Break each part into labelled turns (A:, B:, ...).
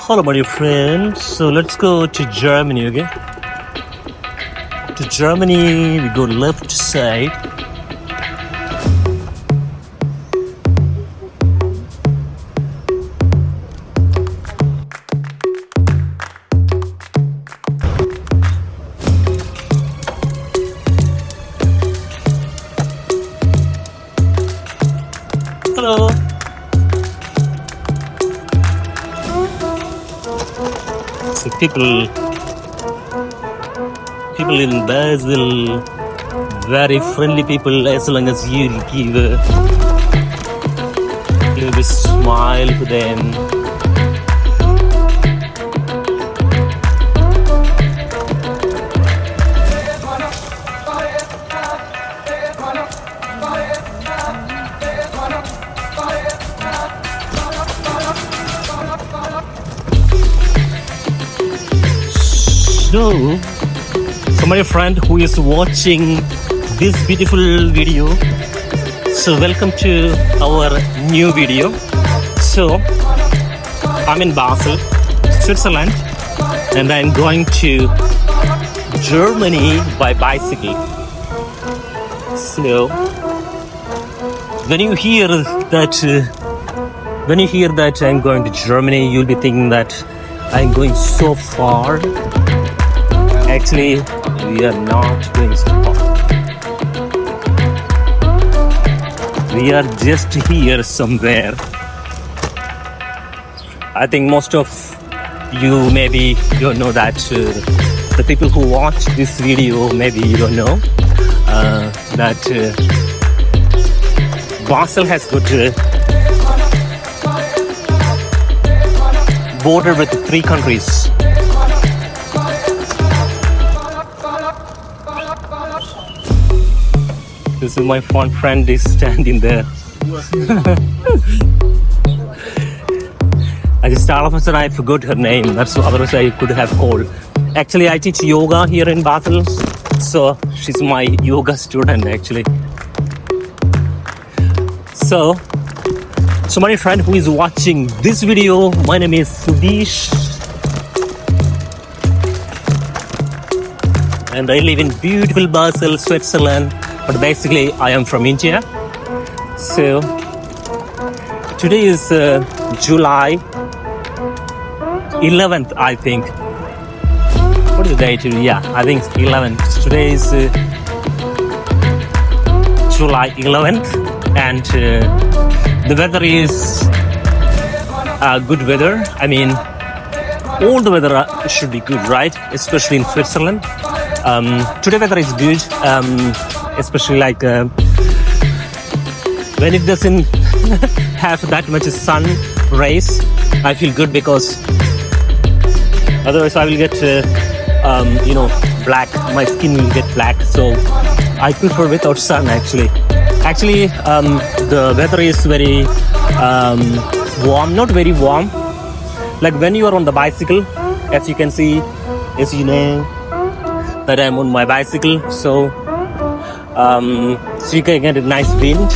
A: Hello, my dear friends. So let's go to Germany, okay? To Germany, we go left side. Hello. So people in Basel, very friendly people as long as you give a little bit smile to them. So my friend who is watching this beautiful video, so welcome to our new video. So I'm in Basel, Switzerland, and I'm going to Germany by bicycle. So when you hear that I'm going to Germany, you'll be thinking that I'm going so far. Actually, we are not going so far. We are just here somewhere. I think most of you maybe don't know that. The people who watch this video, maybe you don't know that Basel has got a border with 3 countries. This is my fun friend is standing there. I just all of a sudden I forgot her name. That's otherwise I could have called. Actually, I teach yoga here in Basel, so she's my yoga student actually. So my friend who is watching this video, my name is Sudesh, and I live in beautiful Basel, Switzerland. But basically, I am from India. So today is July 11th, I think. What is the date? Yeah, I think it's 11th. Today is July 11th, and the weather is good weather. I mean, all the weather should be good, right? Especially in Switzerland. Today weather is good. Especially like when it doesn't have that much sun rays, I feel good because otherwise I will get black. My skin will get black, so I prefer without sun actually. The weather is very warm, not very warm. Like when you are on the bicycle, as you can see, as you know that I'm on my bicycle, so you can get a nice wind.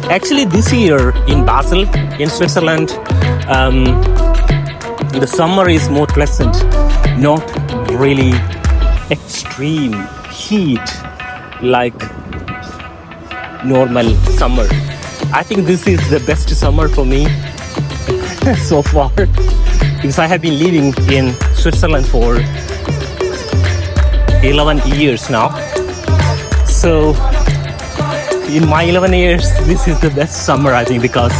A: Actually, this year in Basel, in Switzerland, the summer is more pleasant, not really extreme heat like normal summer. I think this is the best summer for me so far, because I have been living in Switzerland for 11 years now. So in my 11 years, this is the best summer, I think, because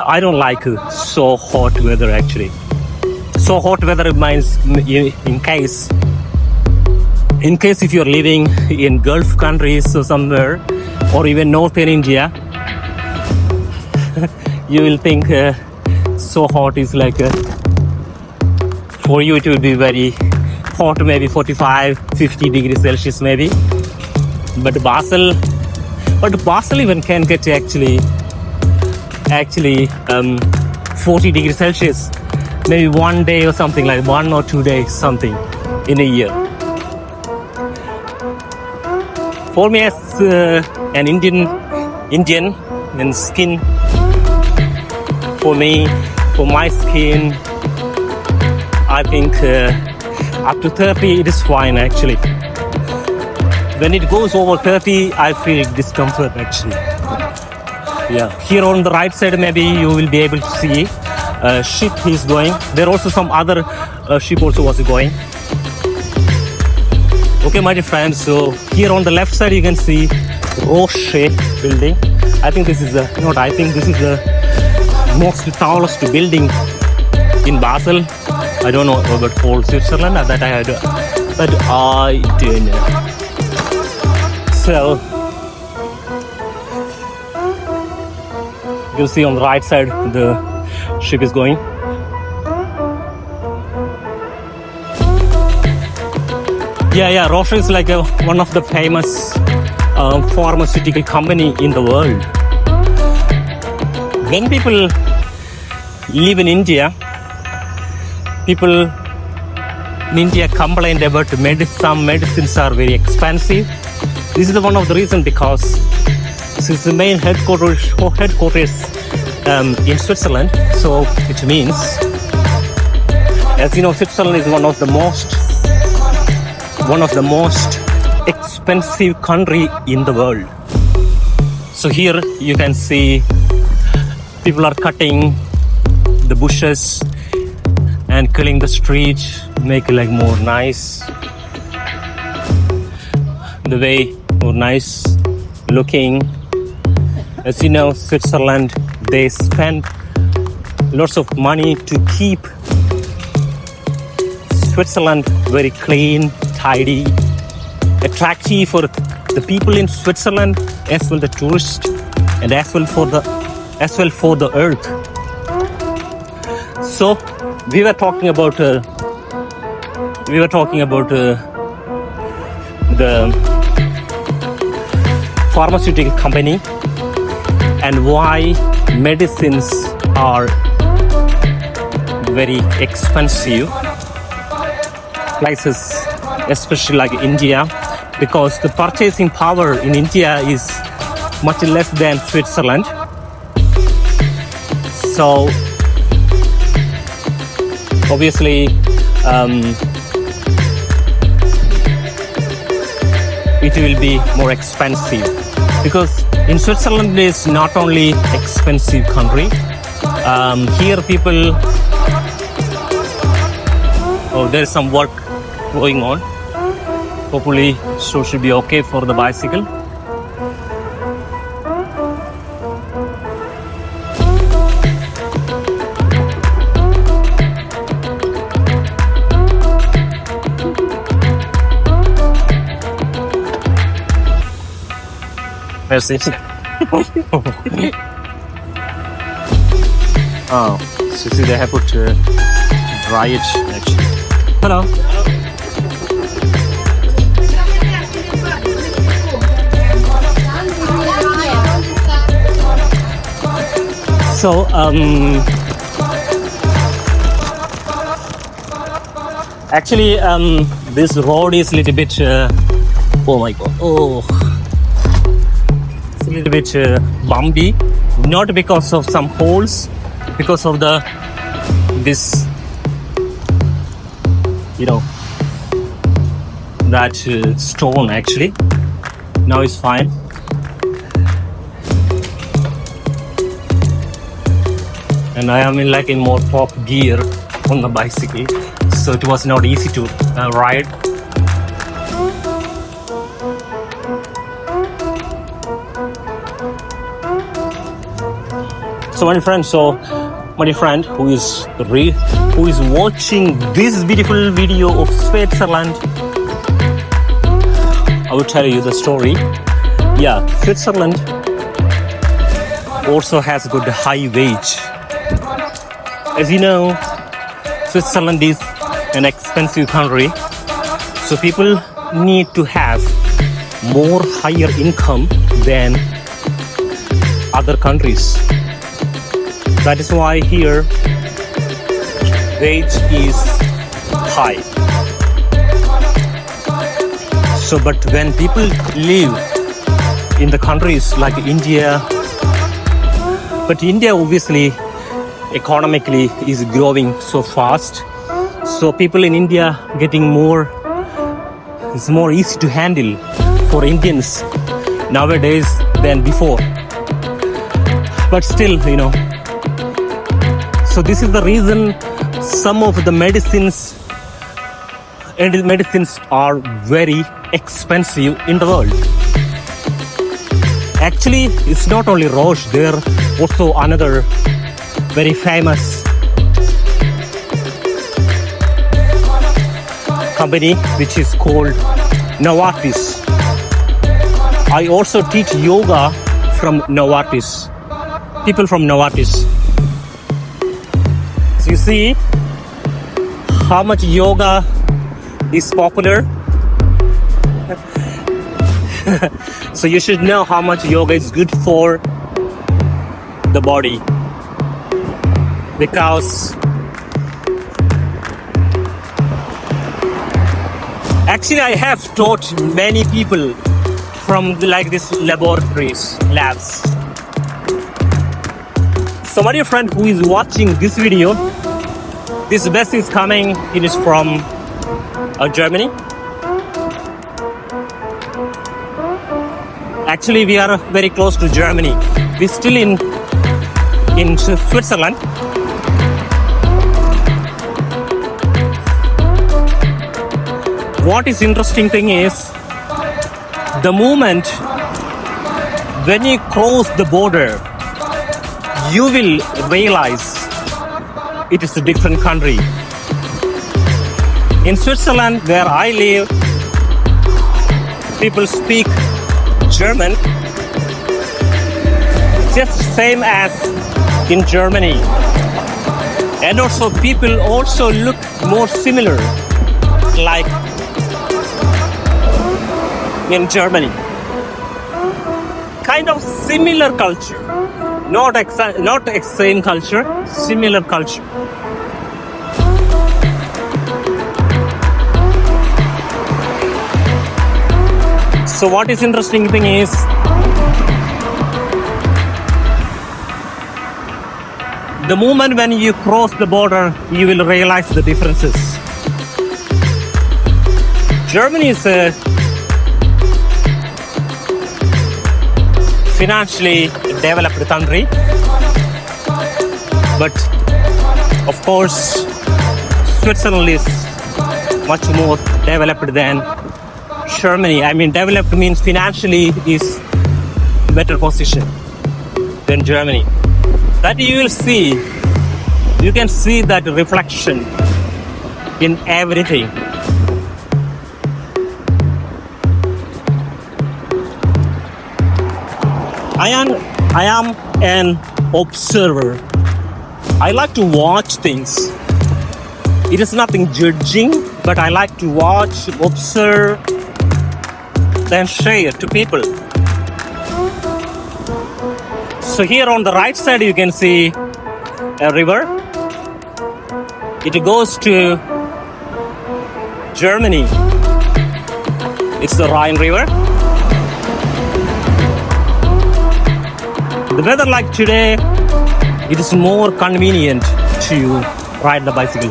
A: I don't like so hot weather actually. So hot weather means in case if you're living in Gulf countries or somewhere, or even northern India, you will think so hot is like for you it will be very hot, maybe 45, 50 degrees Celsius maybe. But Basel even can get actually 40 degrees Celsius, maybe one day or something, like 1 or 2 days something in a year. For me as an Indian in skin, for me For my skin, I think up to 30 it is fine actually. When it goes over 30, I feel discomfort actually. Yeah, here on the right side, maybe you will be able to see a ship is going. There are also some other ship also was going. Okay, my dear friends. So here on the left side, you can see Roche building. I think this is the I think this is the most tallest building in Basel. I don't know about whole Switzerland. That I had, but I don't know. So you see on the right side the ship is going. Yeah, Roche is like one of the famous pharmaceutical company in the world. When people live in India, people in India complain about some medicines are very expensive. This is one of the reasons because this is the main headquarters in Switzerland. So it means, as you know, Switzerland is one of the most expensive country in the world. So here you can see people are cutting the bushes and cleaning the street, make it like more nice. The way more nice looking. As you know, Switzerland, they spend lots of money to keep Switzerland very clean, tidy, attractive for the people in Switzerland, as well the tourists, and as well for the earth. So we were talking about the pharmaceutical company and why medicines are very expensive places, especially like India, because the purchasing power in India is much less than Switzerland. So obviously it will be more expensive, because in Switzerland is not only expensive country. Here people, there's some work going on. Hopefully so should be okay for the bicycle. Merci. Oh, so see, they have put dry it actually. Hello. So actually this road is a little bit oh my god, it's a little bit bumpy, not because of some holes, because of this that stone actually. Now it's fine. And I am in more top gear on the bicycle, so it was not easy to ride. So my friend who is watching this beautiful video of Switzerland, I will tell you the story. Yeah, Switzerland also has good high wage. As you know, Switzerland is an expensive country, so people need to have more higher income than other countries. That is why here wage is high. So, but when people live in the countries like India, but India obviously economically is growing so fast. So people in India getting more, it's more easy to handle for Indians nowadays than before. But still, you know, so this is the reason some of the medicines are very expensive in the world. Actually, it's not only Roche, there also another very famous company which is called Novartis. I also teach yoga from Novartis. People from Novartis. So you see how much yoga is popular. So you should know how much yoga is good for the body, because actually I have taught many people from like this labs. So my dear friend who is watching this video, this bus is coming, it is from Germany. Actually, we are very close to Germany. We're still in Switzerland. What is interesting thing is, the moment when you cross the border, you will realize it is a different country. In Switzerland, where I live, people speak German just same as in Germany, and also people also look more similar like in Germany. Kind of similar culture, not same culture, similar culture. So what is interesting thing is, the moment when you cross the border, you will realize the differences. Germany is a financially developed country, but of course Switzerland is much more developed than Germany. I mean, developed means financially is better position than Germany. That you will see, you can see that reflection in everything. I am an observer. I like to watch things. It is nothing judging, but I like to watch, observe, then share to people. So here on the right side you can see a river. It goes to Germany. It's the Rhine River. The weather like today, it is more convenient to ride the bicycle.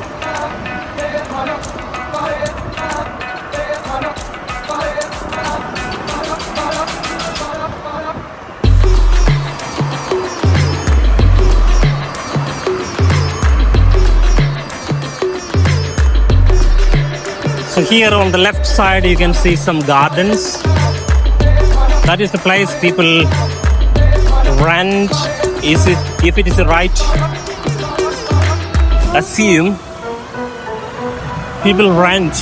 A: So here on the left side you can see some gardens. That is the place people rent. If it is right, assume people rent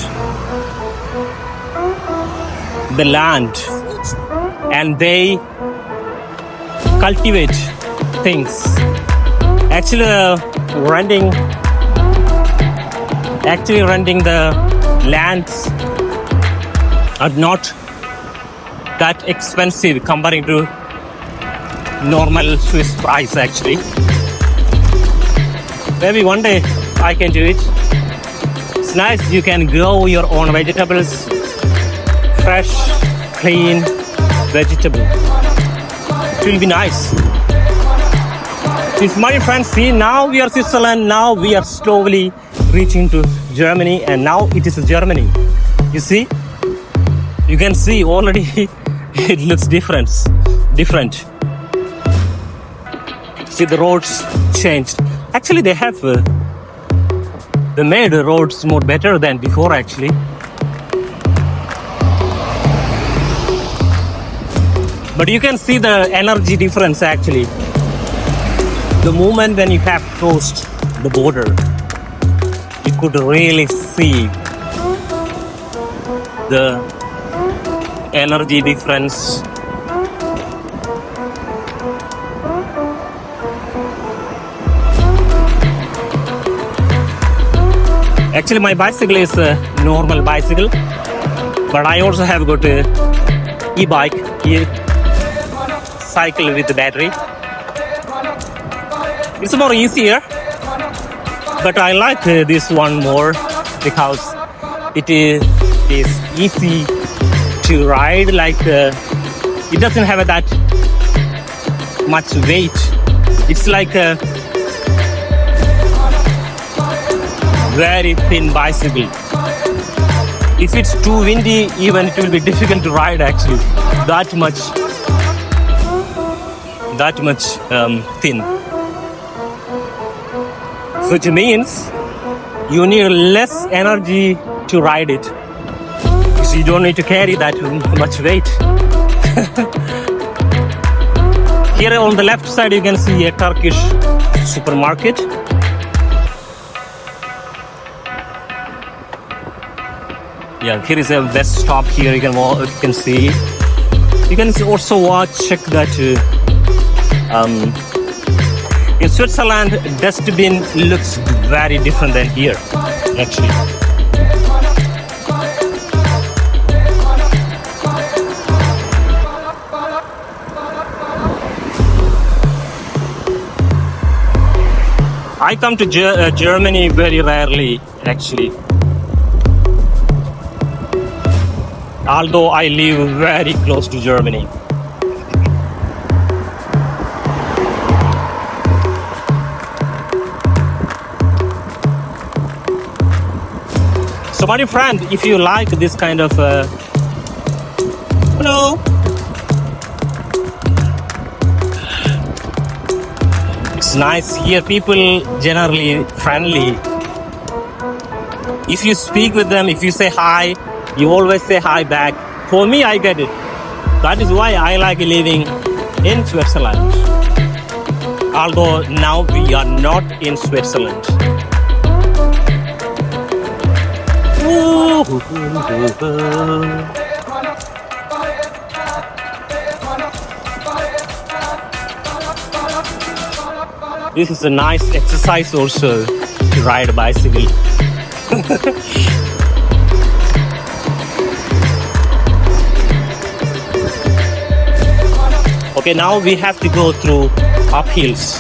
A: the land and they cultivate things. Actually renting the lands are not that expensive comparing to normal Swiss price actually. Maybe one day I can do it. It's nice, you can grow your own vegetables, fresh, clean vegetable. It will be nice. It This, my friends, see, now we are Switzerland, now we are slowly reaching to Germany, and now it is Germany. You see? You can see already it looks different. See, the roads changed. Actually, they have they made the roads more better than before, actually. But you can see the energy difference, actually. The moment when you have crossed the border, you could really see the energy difference. Actually, my bicycle is a normal bicycle, but I also have got a e-bike, cycle with the battery. It's more easier, but I like this one more because it is easy to ride. Like it doesn't have that much weight. It's like a very thin bicycle. If it's too windy, even it will be difficult to ride. Actually, that much thin. Which means you need less energy to ride it. So you don't need to carry that much weight. Here on the left side you can see a Turkish supermarket. Yeah, here is a bus stop. Here you can see. You can also check that in Switzerland, dustbin looks very different than here, actually. I come to Germany very rarely, actually. Although I live very close to Germany. So my friend, if you like this kind of hello, it's nice here. People generally friendly. If you speak with them, if you say hi, you always say hi back. For me, I get it. That is why I like living in Switzerland. Although now we are not in Switzerland. This is a nice exercise also to ride a bicycle. Okay, now we have to go through uphills.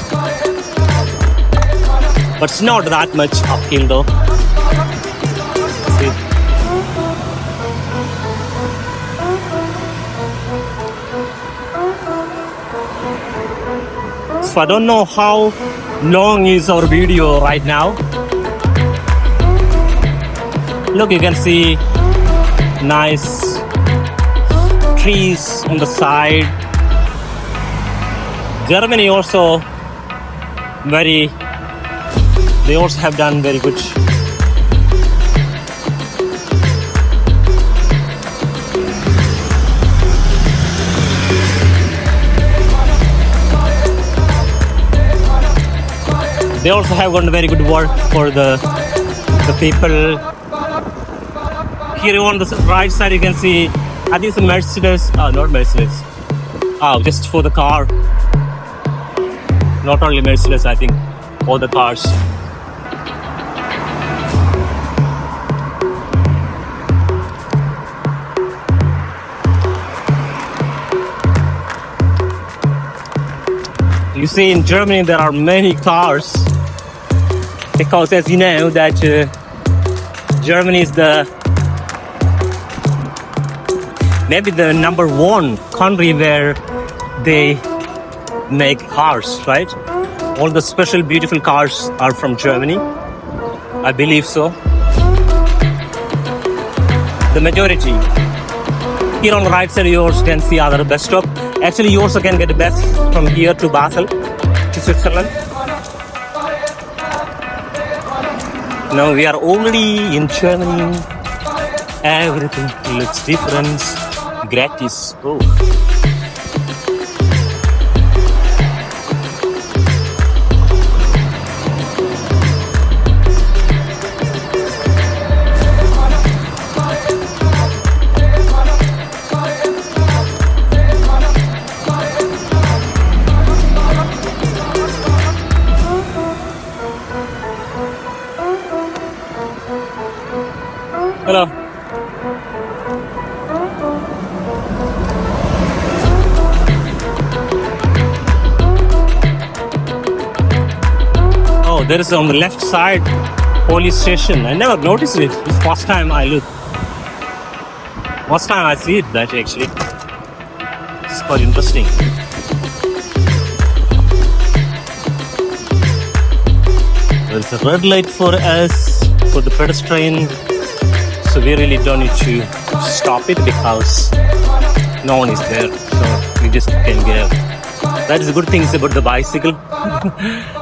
A: But it's not that much uphill though. See? So I don't know how long is our video right now. Look, you can see nice trees on the side. Germany also they also have done very good. They also have done very good work for the people. Here on the right side you can see, I think it's a Mercedes, not Mercedes. Just for the car. Not only Mercedes, I think, all the cars. You see, in Germany there are many cars because, as you know, that Germany is maybe the number one country where they make cars, right? All the special, beautiful cars are from Germany. I believe so. The majority. Here on the right side, you also can see other bus stop. Actually, you also can get a bus from here to Basel, to Switzerland. Now we are already in Germany. Everything looks different. Gratis. Oh. Hello. Oh, there is on the left side police station. I never noticed it. It's first time I look. First time I see it that actually. It's quite interesting. There's a red light for us, for the pedestrian. So we really don't need to stop it because no one is there. So we just can get out. That is the good things about the bicycle.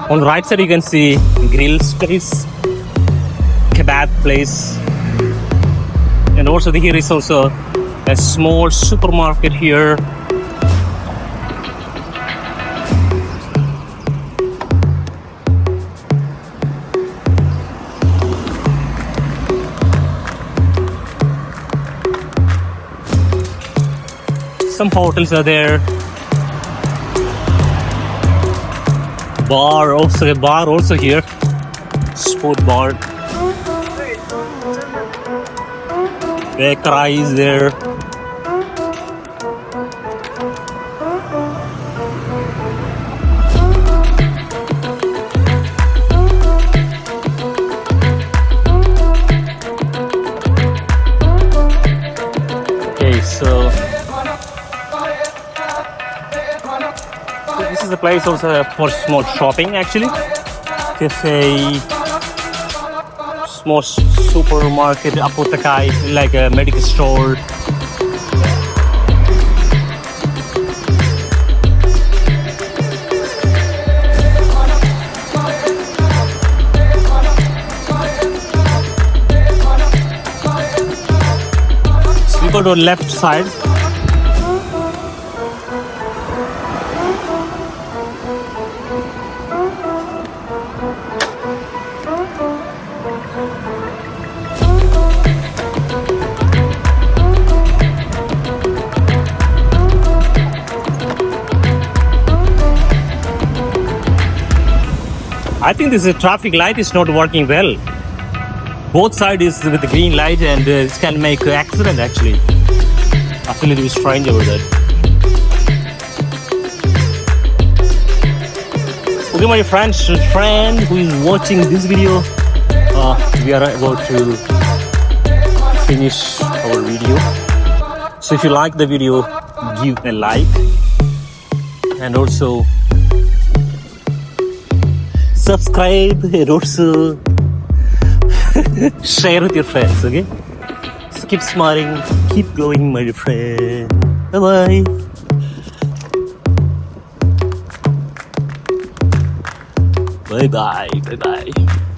A: On the right side you can see grills place, kebab place. And also here is also a small supermarket here. Some hotels are there. Bar also here. Sport bar. Bakery is there. Okay, so this is a place also for small shopping actually. Cafe, small supermarket, apothecary, like a medical store. So we go to the left side. I think this traffic light is not working well. Both sides is with the green light and this can make an accident actually. I feel a little strange about that. Okay, my friend who is watching this video, we are about to finish our video. So if you like the video, give a like and also subscribe and also share with your friends, okay? So keep smiling, keep going, my friend. Bye-bye. Bye-bye, bye-bye.